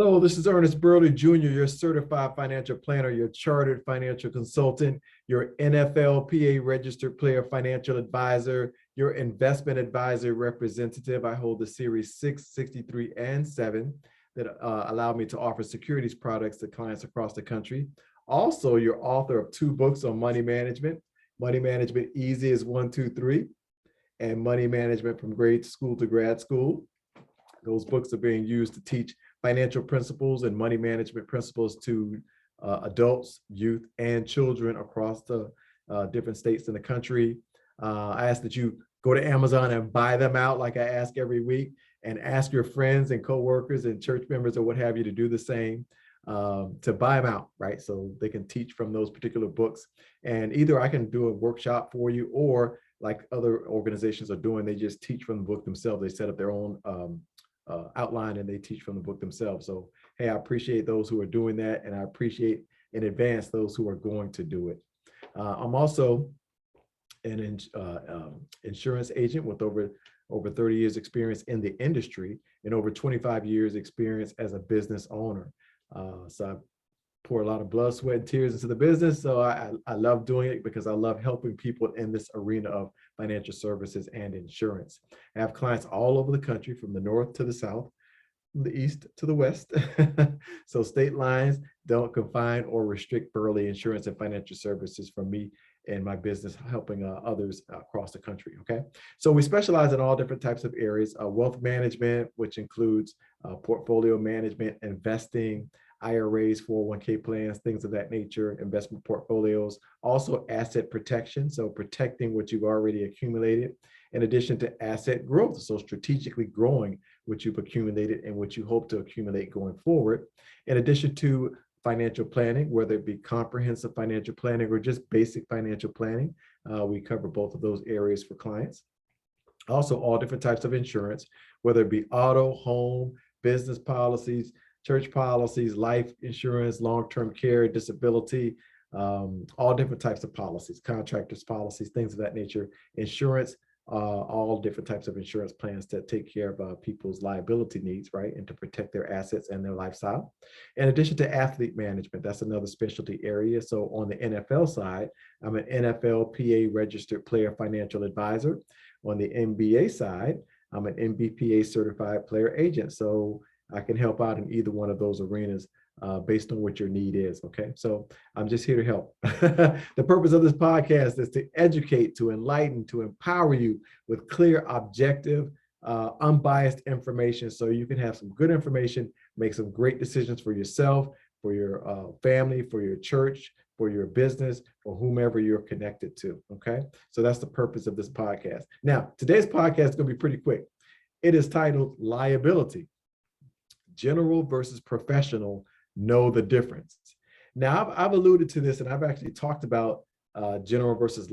Hello, this is Ernest Burley Jr., your certified financial planner, your chartered financial consultant, your NFLPA registered player financial advisor, your investment advisor representative. I hold the Series 6, 63, and 7 that allow me to offer securities products to clients across the country. Also, your author of 2 books on Money Management Easy as 1, 2, 3, and Money Management from Grade School to Grad School. Those books are being used to teach financial principles and money management principles to adults, youth, and children across the different states in the country. I ask that you go to Amazon and buy them out like I ask every week, and ask your friends and coworkers and church members or what have you to do the same, to buy them out, right? So they can teach from those particular books. And either I can do a workshop for you, or like other organizations are doing, they just teach from the book themselves. They set up their own outline and they teach from the book themselves. So, hey, I appreciate those who are doing that, and I appreciate in advance those who are going to do it. I'm also an insurance agent with over 30 years experience in the industry and over 25 years experience as a business owner. So I pour a lot of blood, sweat, and tears into the business. So I love doing it because I love helping people in this arena of financial services and insurance. I have clients all over the country, from the north to the south, from the east to the west. So state lines don't confine or restrict Burley insurance and financial services from me and my business, helping others across the country. Okay, so we specialize in all different types of areas: wealth management, which includes portfolio management, investing, IRAs, 401k plans, things of that nature, investment portfolios. Also asset protection, so protecting what you've already accumulated, in addition to asset growth, so strategically growing what you've accumulated and what you hope to accumulate going forward. In addition to financial planning, whether it be comprehensive financial planning or just basic financial planning, we cover both of those areas for clients. Also, all different types of insurance, whether it be auto, home, business policies, church policies, life insurance, long-term care, disability, all different types of policies, contractors policies, things of that nature, insurance, all different types of insurance plans to take care of people's liability needs, right? And to protect their assets and their lifestyle. In addition to athlete management, that's another specialty area. So on the NFL side, I'm an NFLPA registered player financial advisor. On the NBA side, I'm an NBPA certified player agent. So I can help out in either one of those arenas based on what your need is. Okay, so I'm just here to help. The purpose of this podcast is to educate, to enlighten, to empower you with clear, objective, unbiased information, so you can have some good information, make some great decisions for yourself, for your family, for your church, for your business, or whomever you're connected to. Okay, so that's the purpose of this podcast. Now, today's podcast is going to be pretty quick. It is titled Liability: General versus Professional, Know the Difference. Now, I've alluded to this, and I've actually talked about general versus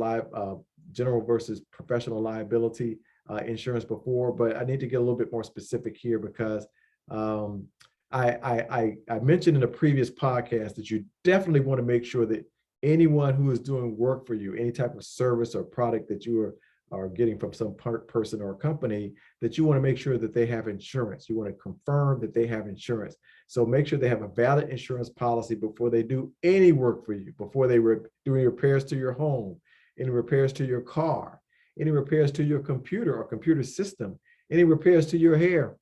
professional liability insurance before, but I need to get a little bit more specific here because I mentioned in a previous podcast that you definitely want to make sure that anyone who is doing work for you, any type of service or product that you are getting from some person or company, that you want to make sure that they have insurance. You want to confirm that they have insurance. So make sure they have a valid insurance policy before they do any work for you, before they were doing repairs to your home, any repairs to your car, any repairs to your computer or computer system, any repairs to your hair.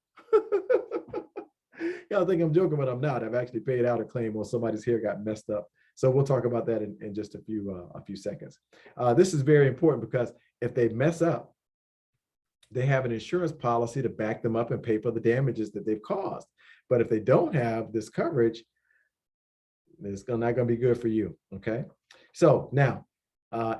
Y'all think I'm joking, but I'm not. I've actually paid out a claim when somebody's hair got messed up. So we'll talk about that in just a few seconds. This is very important because if they mess up, they have an insurance policy to back them up and pay for the damages that they've caused. But if they don't have this coverage, it's not going to be good for you. Okay. So now,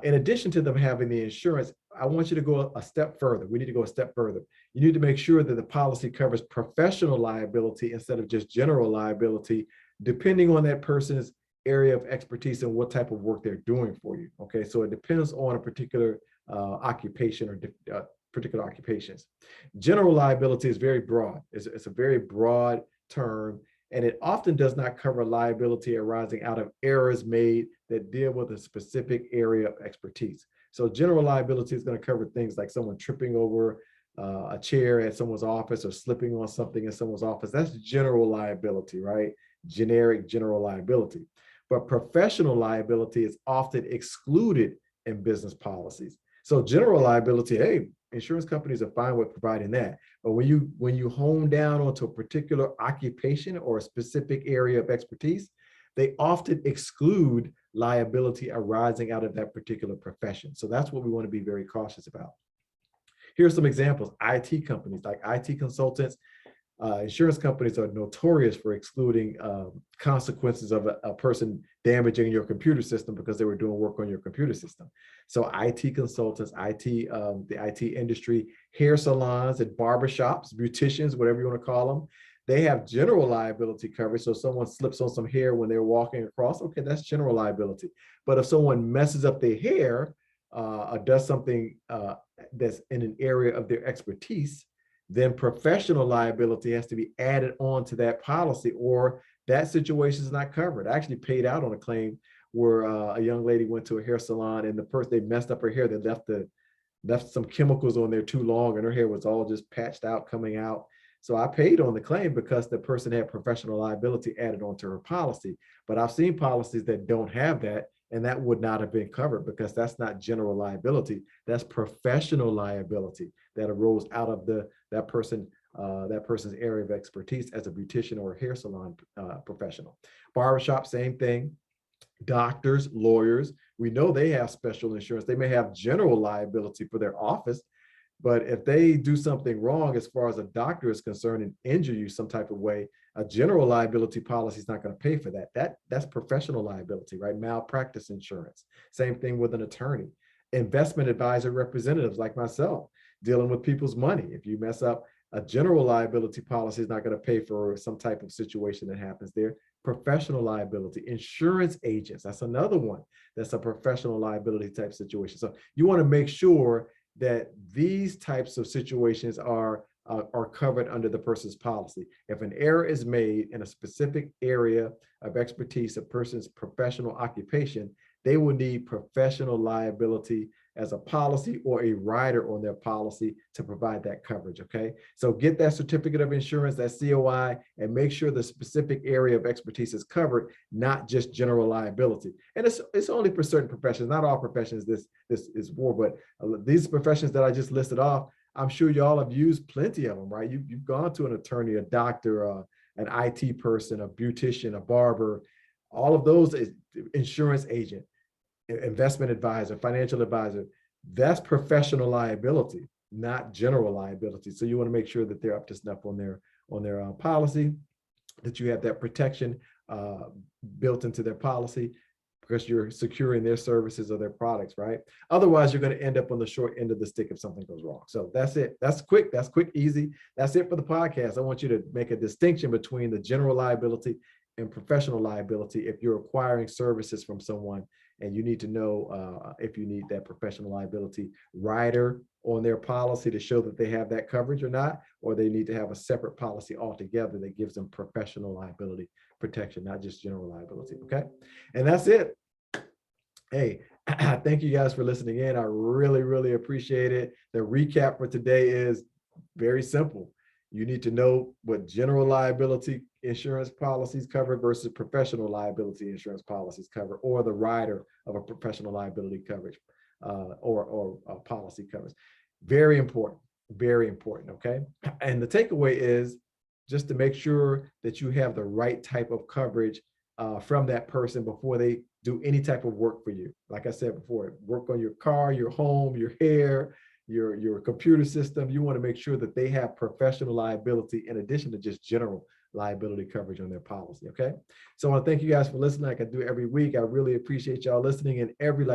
in addition to them having the insurance, I want you to go a step further. We need to go a step further. You need to make sure that the policy covers professional liability instead of just general liability, depending on that person's area of expertise and what type of work they're doing for you. Okay, so it depends on a particular occupation or particular occupations. General liability is very broad. It's a very broad term, and it often does not cover liability arising out of errors made that deal with a specific area of expertise. So general liability is going to cover things like someone tripping over a chair at someone's office or slipping on something in someone's office. That's general liability, right? Generic general liability. But professional liability is often excluded in business policies. So general liability, hey, insurance companies are fine with providing that. But when you hone down onto a particular occupation or a specific area of expertise, they often exclude liability arising out of that particular profession. So that's what we want to be very cautious about. Here's some examples. IT companies, like IT consultants, insurance companies are notorious for excluding consequences of a person damaging your computer system because they were doing work on your computer system. So IT consultants, the IT industry, hair salons and barbershops, beauticians, whatever you want to call them, they have general liability coverage. So if someone slips on some hair when they're walking across, okay, that's general liability. But if someone messes up their hair or does something that's in an area of their expertise, then professional liability has to be added on to that policy, or that situation is not covered. I actually paid out on a claim where a young lady went to a hair salon and the person, they messed up her hair. They left some chemicals on there too long and her hair was all just patched out, coming out. So I paid on the claim because the person had professional liability added onto her policy. But I've seen policies that don't have that, and that would not have been covered because that's not general liability. That's professional liability that arose out of that person's area of expertise as a beautician or a hair salon professional. Barbershop, same thing. Doctors, lawyers, we know they have special insurance. They may have general liability for their office, but if they do something wrong as far as a doctor is concerned and injure you some type of way, a general liability policy is not going to pay for that. That's professional liability, right? Malpractice insurance. Same thing with an attorney. Investment advisor representatives like myself dealing with people's money. If you mess up, a general liability policy is not going to pay for some type of situation that happens there. Professional liability. Insurance agents, that's another one. That's a professional liability type situation. So you want to make sure that these types of situations are covered under the person's policy. If an error is made in a specific area of expertise, a person's professional occupation, they will need professional liability as a policy or a rider on their policy to provide that coverage, okay? So get that certificate of insurance, that COI, and make sure the specific area of expertise is covered, not just general liability. And it's only for certain professions, not all professions this is for, but these professions that I just listed off, I'm sure y'all have used plenty of them, right? You've gone to an attorney, a doctor, an IT person, a beautician, a barber, all of those, insurance agent, investment advisor, financial advisor. That's professional liability, not general liability. So you want to make sure that they're up to snuff on their policy, that you have that protection built into their policy, because you're securing their services or their products, right? Otherwise, you're going to end up on the short end of the stick if something goes wrong. So that's it. That's quick, easy. That's it for the podcast. I want you to make a distinction between the general liability and professional liability if you're acquiring services from someone, and you need to know if you need that professional liability rider on their policy to show that they have that coverage or not, or they need to have a separate policy altogether that gives them professional liability protection, not just general liability, okay? And that's it. Hey, thank you guys for listening in. I really, really appreciate it. The recap for today is very simple. You need to know what general liability insurance policies cover versus professional liability insurance policies cover, or the rider of a professional liability coverage or a policy covers. Very important, okay? And the takeaway is just to make sure that you have the right type of coverage from that person before they do any type of work for you. Like I said before, work on your car, your home, your hair, your computer system. You want to make sure that they have professional liability in addition to just general liability coverage on their policy, okay? So I want to thank you guys for listening like I do every week. I really appreciate y'all listening, and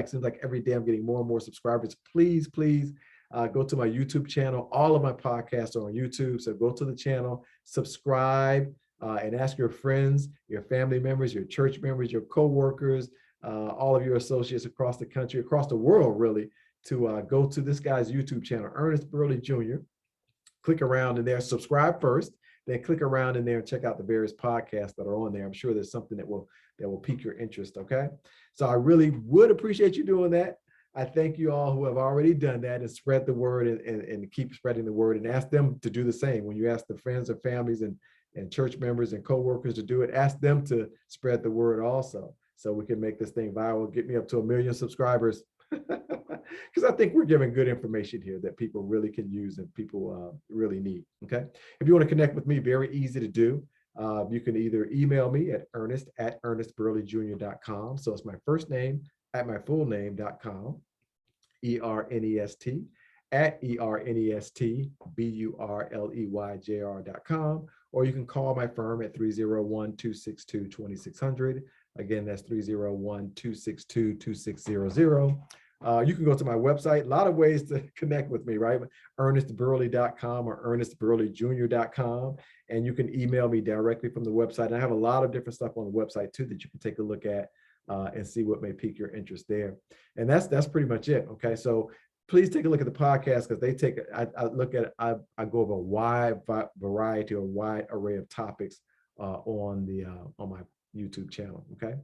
seems like every day I'm getting more and more subscribers. Please go to my YouTube channel. All of my podcasts are on YouTube, so go to the channel, subscribe, and ask your friends, your family members, your church members, your co-workers, all of your associates across the country, across the world, really, to go to this guy's YouTube channel, Ernest Burley Jr. Click around in there, subscribe first, then click around in there and check out the various podcasts that are on there. I'm sure there's something that will pique your interest, okay? So I really would appreciate you doing that. I thank you all who have already done that and spread the word and keep spreading the word, and ask them to do the same. When you ask the friends and families and church members and coworkers to do it, ask them to spread the word also, so we can make this thing viral, get me up to 1 million subscribers. Because I think we're giving good information here that people really can use and people really need. Okay. If you want to connect with me, very easy to do. You can either email me at ernest@ernestburleyjr.com. So it's my first name at my full name.com, ERNEST at ERNESTBURLEYJR.com. Or you can call my firm at 301-262-2600. Again, that's 301-262-2600. You can go to my website. A lot of ways to connect with me, right? ernestburley.com or ernestburleyjr.com. And you can email me directly from the website. And I have a lot of different stuff on the website too that you can take a look at and see what may pique your interest there. And that's pretty much it. Okay. So please take a look at the podcast, because they take, I look at, I go over a wide variety or wide array of topics on my YouTube channel. Okay.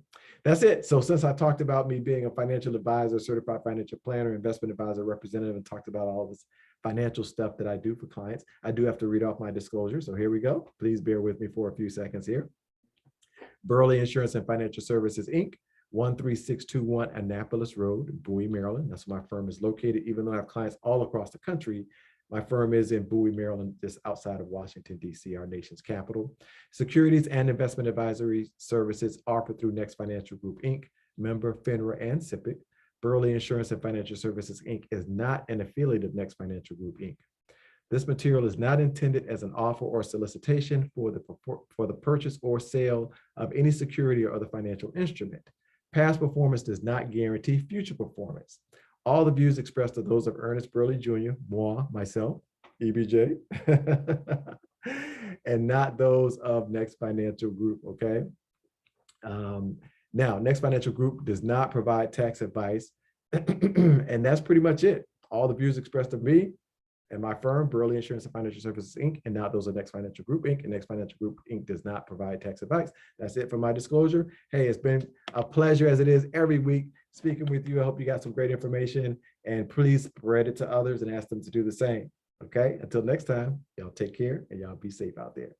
That's it. So since I talked about me being a financial advisor, certified financial planner, investment advisor, representative, and talked about all this financial stuff that I do for clients, I do have to read off my disclosure. So here we go. Please bear with me for a few seconds here. Burley Insurance and Financial Services, Inc., 13621 Annapolis Road, Bowie, Maryland. That's where my firm is located. Even though I have clients all across the country, my firm is in Bowie, Maryland, just outside of Washington, D.C., our nation's capital. Securities and investment advisory services offered through Next Financial Group, Inc., member FINRA and SIPC. Burley Insurance and Financial Services, Inc. is not an affiliate of Next Financial Group, Inc. This material is not intended as an offer or solicitation for the purchase or sale of any security or other financial instrument. Past performance does not guarantee future performance. All the views expressed are those of Ernest Burley Jr., moi, myself, EBJ, and not those of Next Financial Group, okay? Now, Next Financial Group does not provide tax advice, and that's pretty much it. All the views expressed of me and my firm, Burley Insurance and Financial Services, Inc., and not those of Next Financial Group, Inc., and Next Financial Group, Inc. does not provide tax advice. That's it for my disclosure. Hey, it's been a pleasure, as it is every week, speaking with you. I hope you got some great information, and please spread it to others and ask them to do the same. Okay, until next time, y'all take care and y'all be safe out there.